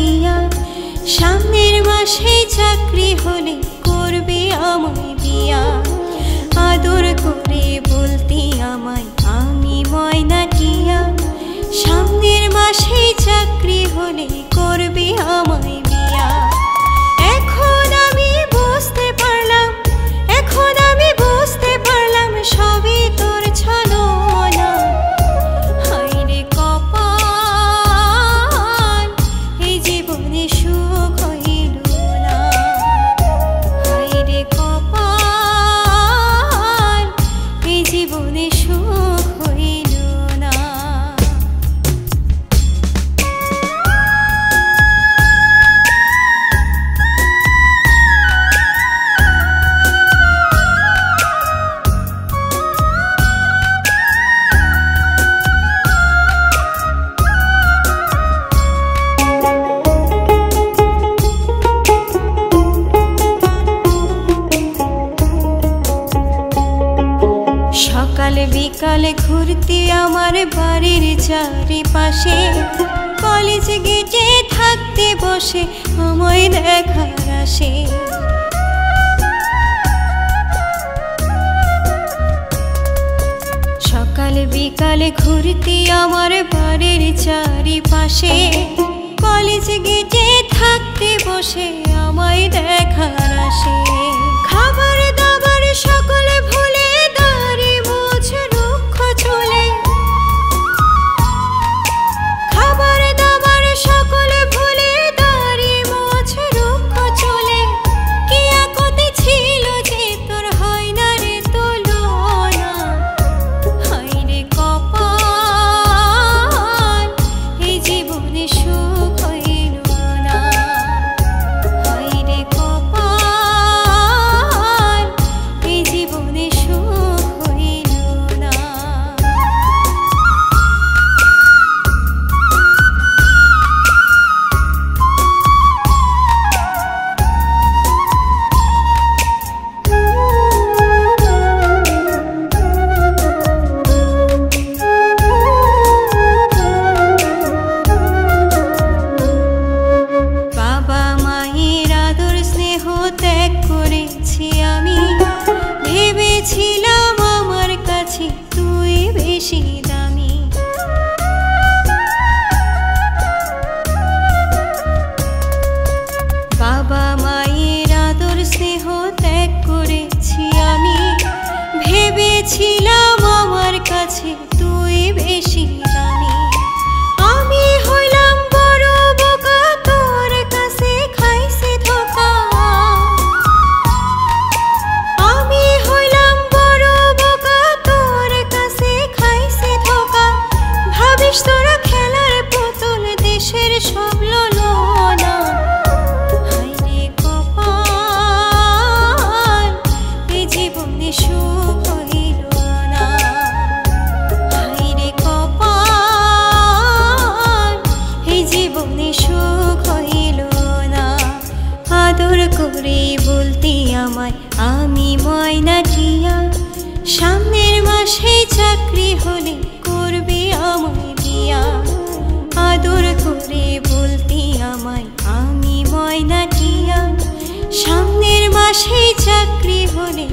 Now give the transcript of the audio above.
টিয়া, সামনের মাসে চাকরি হলে করবে আমায় বিয়া। আদর করে বলতি আমায় আমি ময়না টিয়া, সামনের মাসে চাকরি হলে করবে আমায় বিয়া। এখন আমি বুঝতে পারলাম, এখন আমি বুঝতে পারলাম সবই তোর ছলনা। হায়রে কপাল, এই জীবনে সুখ হইল না। হায়রে কপাল, এই জীবনে সুখ হইল না। সকালে বিকালে ঘুরতি আমার বাড়ির চারিপাশে, কলেজ গেটে থাকতে বসে আমায় দেখার আসে। সকালে বিকালে ঘুরতি আমার বাড়ির চারিপাশে, কলেজ গেটে থাকতে বসে আমায় দেখার আসে। খাবার দাবার সকলে ভুলে দাড়ি মোছ রুক্ষ চলে, খাবার দাবার সকলে ভুলে দাড়ি মোছ রুক্ষ চলে। কি আকতি ছিল যে তোর হয় না রে তুলনা। হায়রে কপাল, এই জীবনে সুখ হইল না। হায়রে কপাল, এই জীবনে সুখ হইল না। বাবা মায়ের আদর স্নেহ ত্যাগ করেছি আমি, ভেবেছিলাম আমার কাছে তুই বেশি দামি। বাবা মায়ের আদর স্নেহ ত্যাগ করেছি আমি, ভেবেছিলাম আমার কাছে তুই বেশি দামি। আমি হইলাম বড় বোকা, তোর কাছে খাইছি ধোঁকা। আমি হইলাম বড় বোকা, তোর কাছে খাইছি ধোঁকা। ভাবিস তোরা খেলার পুতুল, দেশের সব ললনা। হায়রে কপাল, এই জীবনে সুখ হইল না। হায়রে কপাল, এই জীবনে সুখ হইল না। আদর করে বলতি আমায় আমি ময়না টিয়া, সামনের মাসে চাকরি হলে করবে আমায় বিয়া। আদর করে বলতি আমায় আমি ময়না টিয়া, সামনের মাসে চাকরি হলে